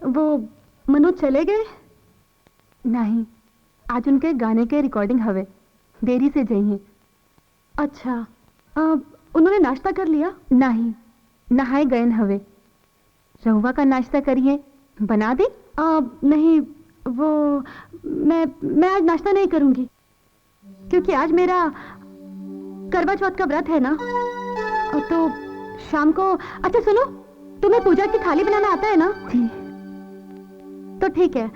वो मनोज चले गए? नहीं, आज उनके गाने के रिकॉर्डिंग हवे, देरी से जाइए। अच्छा, उन्होंने नाश्ता कर लिया? नहीं, नहाए गए हवे। रहुआ का नाश्ता करिए, बना दे? नहीं, वो मैं आज नाश्ता नहीं करूंगी, क्योंकि आज मेरा करवा चौथ का व्रत है ना। तो शाम को। अच्छा सुनो, तुम्हें पूजा की थाली बनाना आता है ना? जी। तो ठीक है,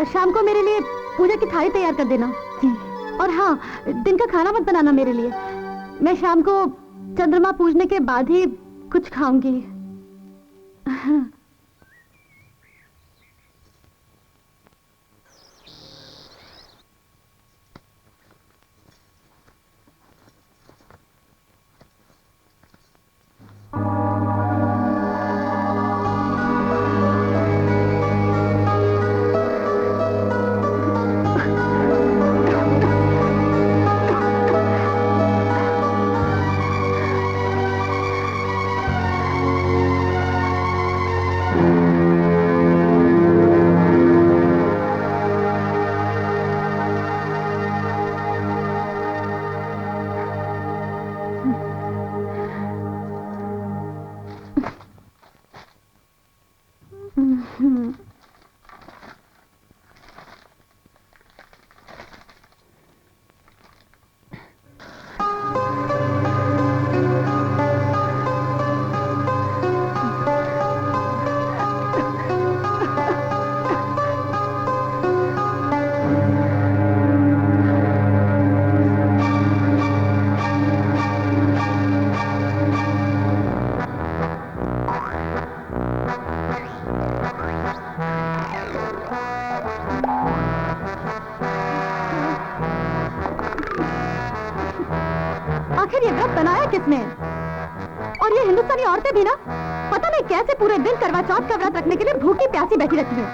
शाम को मेरे लिए पूजा की थाली तैयार कर देना। जी। और हाँ, दिन का खाना मत बनाना मेरे लिए, मैं शाम को चंद्रमा पूजने के बाद ही कुछ खाऊंगी। आखिर ये व्रत बनाया किसने? और ये हिंदुस्तानी औरतें भी ना, पता नहीं कैसे पूरे दिन करवा चौथ का व्रत रखने के लिए भूखी प्यासी बैठी रहती है।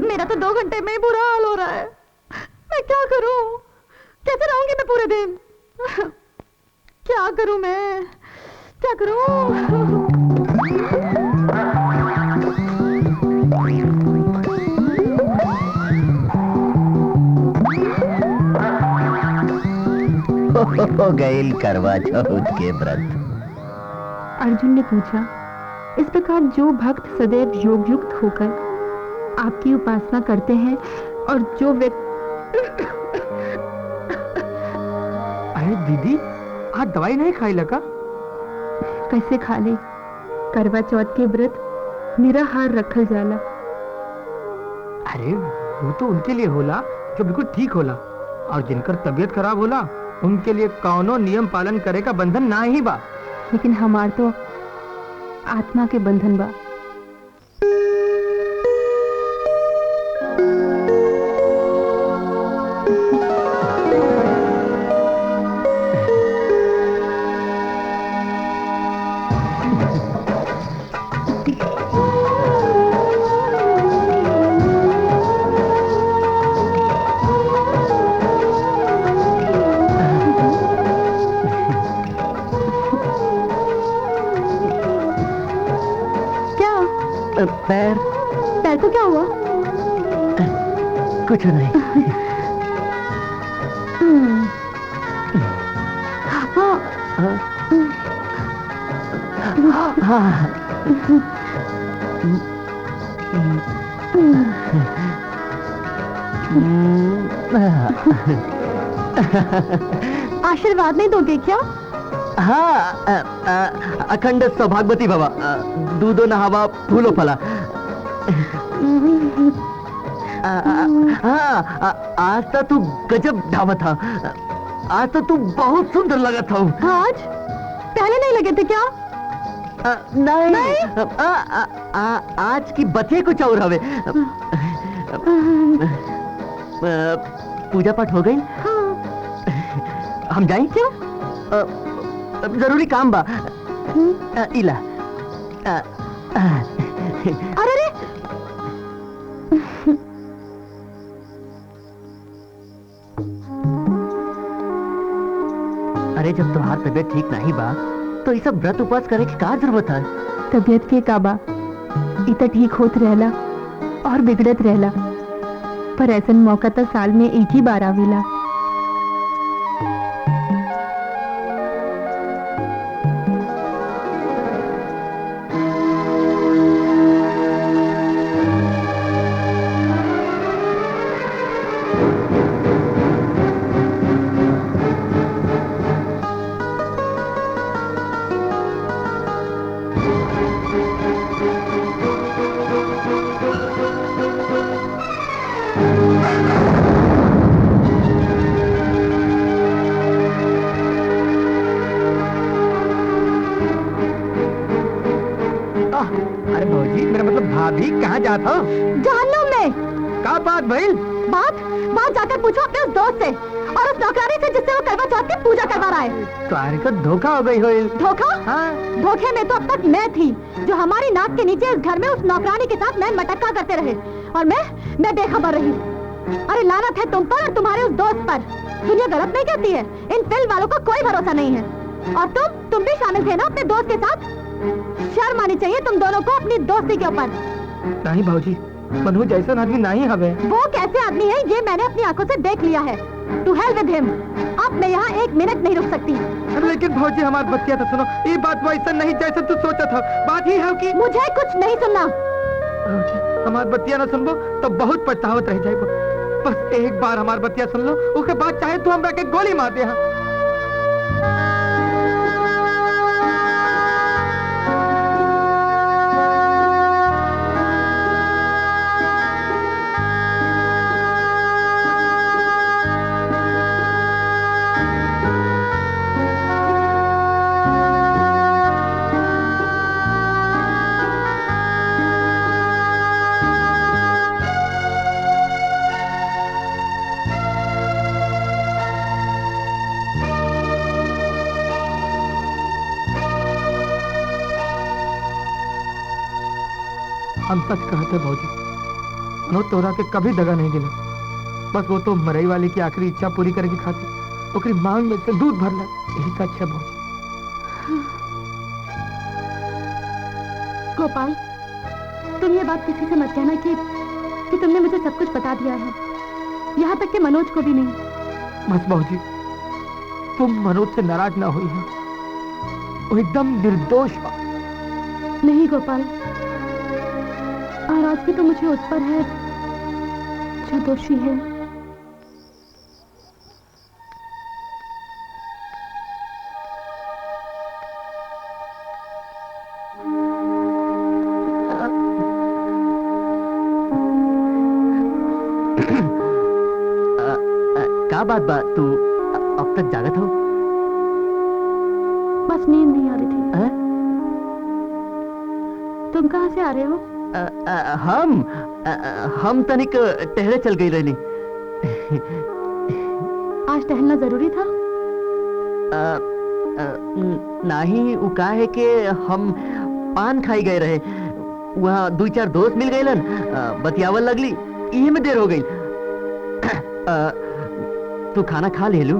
मेरा तो 2 घंटे में ही बुरा हाल हो रहा है। मैं क्या करूं? कैसे रहूंगी मैं पूरे दिन? क्या करूं मैं? क्या करूं? हो गई करवा चौथ के व्रत। अर्जुन ने पूछा, इस प्रकार जो भक्त सदैव योग युक्त होकर आपकी उपासना करते हैं और जो व्यक्ति। अरे दीदी, आज दवाई नहीं खाई लगा? कैसे खा ले? करवा चौथ के व्रत निराहार रखल जाला। अरे वो तो उनके लिए होला जो बिल्कुल ठीक होला, और जिनकर तबीयत खराब होला उनके लिए कौनो नियम पालन करे का बंधन ना ही बा। लेकिन हमार तो आत्मा के बंधन बा। पैर पैर को क्या हुआ? कुछ नहीं। आशीर्वाद नहीं दोगे क्या? हाँ, अखंड सौभाग्यवती भवा, दूधो नहावा फूलो फला। हाँ, आज तो तू गजब ढावा था। आज तो तू बहुत सुंदर लगा था। आज पहले नहीं लगे थे क्या? नहीं, आज की बचे कुछ और हवे। पूजा पाठ हो गई? हाँ। हम जाएं? क्यों? जरूरी काम बा। इला। अरे अरे जब तुम्हार तबीयत ठीक नहीं बा तो ये सब व्रत उपवास करे की का जरूरत है? तबीयत के काबा इत ठीक होत रहला और बिगड़त रहला, पर ऐसन मौका तो साल में एक ही बार आवेला। अरे भौजी, मेरा मतलब भाभी कहाँ जाता हो? जानू में का बात भइल? बात जाकर पूछो अपने उस दोस्त से और उस नौकरानी से जिससे वो करवा चौथ की पूजा करवा रहा है। तुम्हारे को धोखा हो गई होइल। धोखा? हाँ। धोखे में तो अब तक मैं थी, जो हमारी नाक के नीचे इस घर में उस नौकरानी के साथ नैन मटक्का करते रहे, और मैं बेखबर रही। अरे लानत है तुम पर और तुम्हारे उस दोस्त पर। दुनिया गलत नहीं कहती है, इन फिल्म वालों का कोई भरोसा नहीं है। और तुम भी शामिल थे ना अपने दोस्त के साथ? शर्म आनी चाहिए तुम दोनों को अपनी दोस्ती के ऊपर। नहीं भाजी, मनु जैसा आदमी नहीं हवे। वो कैसे आदमी है ये मैंने अपनी आंखों से देख लिया है। To hell with him. अब मैं यहाँ एक मिनट नहीं रुक सकती। लेकिन भौजी हमारी बतिया तो सुनो, ये बात वैसा नहीं जैसा तू सोचा था। बात ही है कि मुझे कुछ नहीं सुनना। भौजी हमारी बतिया न सुनबो तो बहुत पछतावत रह जाएगो। बस एक बार हमारी बतिया सुन लो, उसके बाद चाहे तू हमरा के गोली मार दे। हम सच कहते भौजी, नो तोरा के कभी दगा नहीं दिला। बस वो तो मरई वाले की आखिरी इच्छा पूरी करे की खातिर ओकरी मांग में से दूध भरला, यही सच है भौजी। गोपाल, तुम ये बात किसी से मत कहना कि तुमने मुझे सब कुछ बता दिया है, यहाँ तक कि मनोज को भी नहीं। बस भौजी, तुम मनोज से नाराज ना हुई है, वो एकदम निर्दोष। नहीं गोपाल, नाराजगी तो मुझे उस पर है जो दोषी है। क्या बात तू अब तक जागत हो? बस नींद नहीं आ रही थी। है? तुम कहाँ से आ रहे हो? हम तनिक टहरे चल गई रही। आज टहलना जरूरी था? नहीं, वो का है कि हम पान खाई गए रहे, वहाँ दो चार दोस्त मिल गए, बतियावल लगली, यही में देर हो गई। तू खाना खा ले लू?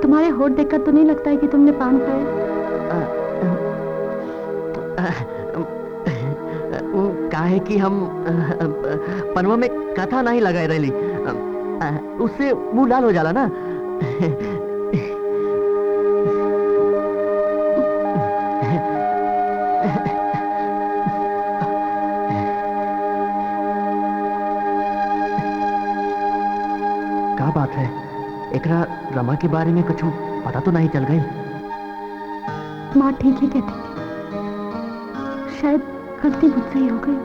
तुम्हारे होठ देखकर तो नहीं लगता है कि तुमने पान खाया। वो का है कि हम पनवा में कथा नहीं लगाए रही, उससे मुंह लाल हो जाला ना। क्या बात है, एकरा रमा के बारे में कुछ पता तो नहीं चल गई? माँ ठीक ही कहती थी, शायद गलती मुझसे ही हो गई।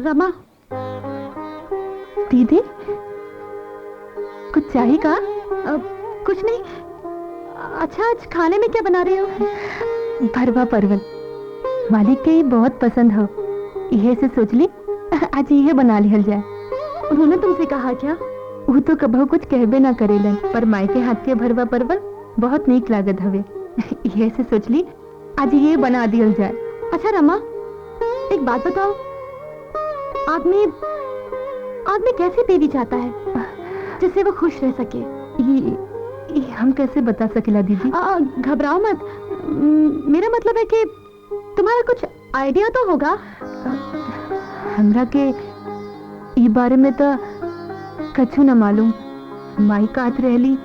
रमा, दीदी कुछ चाहिए? कुछ नहीं। अच्छा, आज खाने में क्या बना रही हो? भरवा परवल, मालिक के बहुत पसंद हो, यह से सोच ली आज यह बना लिहल जाए। उन्होंने तुमसे कहा क्या? वो तो कभी कुछ कहबे ना करेलन, पर माई के हाथ के भरवा परवल बहुत नीक लागत हवे, यह से सोच ली आज ये बना दियल जाए। अच्छा रमा, एक बात बताओ, आदमी कैसे देवी चाहता है? जिससे वो खुश रह सके। ये हम कैसे बता सकेला दीदी? घबराओ मत। मेरा मतलब है कि तुम्हारा कुछ आइडिया तो होगा। हमरा के ई बारे में तो कछु न मालूम। माई कहत रहली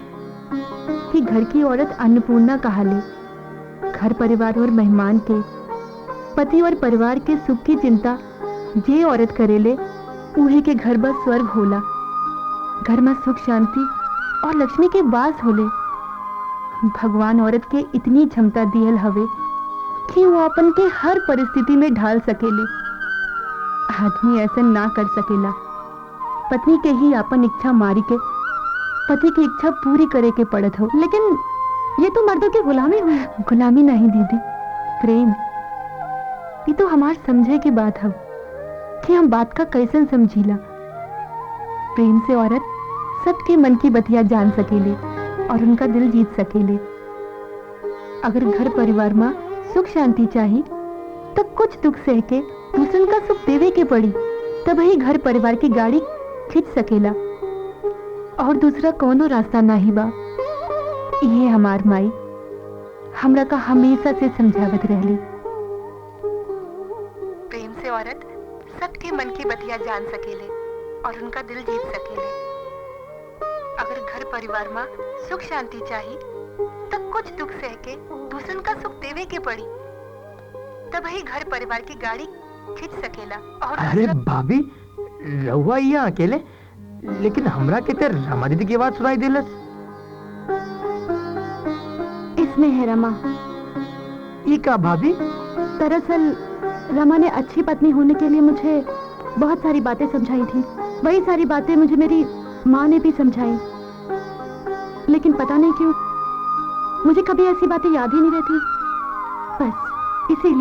कि घर की औरत अन्नपूर्णा कहाले। घर परिवार और मेहमान के, पति और परिवार के सुख की चिंता जे औरत करेले उहे के घर बस स्वर्ग होला। घर में सुख शांति और लक्ष्मी के वास होले। भगवान औरत के इतनी क्षमता दियल हवे कि वो अपन के हर परिस्थिति में ढाल सकेले। आदमी ऐसा ना कर सकेला। पत्नी के ही अपन इच्छा मारी के पति की इच्छा पूरी करे के पड़त हो। लेकिन ये तो मर्दों की गुलामी हुई। गुलामी नहीं दीदी, प्रेम। ये तो हमार समझे की बात है कि हम बात का कैसे समझीला। प्रेम से औरत सबके मन की बतिया जान सकेले और उनका दिल जीत सकेले। अगर घर परिवार में सुख शांति चाहिए तो कुछ दुख सह के दूसरन का सुख देवे के पड़ी, तब ही घर परिवार की गाड़ी खींच सकेला। और दूसरा कोनो रास्ता नहीं बा। ये हमार माई हमरा का हमेशा से समझावत रहली। प्रेम से औरत सबके मन की बतिया जान सकेले और उनका दिल जीत सकेले। अगर घर परिवार में सुख शांति चाहिए तो कुछ दुख सह के दूसरन का सुख देवे के पड़ी, तब ही घर परिवार की गाड़ी खींच सकेला। और अरे भाभी, रहुआ यहाँ अकेले, लेकिन हमरा के ते रमा दीदी की आवाज सुनाई देलस। इसमें है रमा। ये का भाभी? दरअसल रमा ने अच्छी पत्नी होने के लिए मुझे बहुत सारी बातें समझाई थी। वही सारी बातें मुझे मेरी माँ ने भी समझाई, लेकिन पता नहीं क्यों मुझे कभी ऐसी बातें याद ही नहीं रहती। बस इसीलिए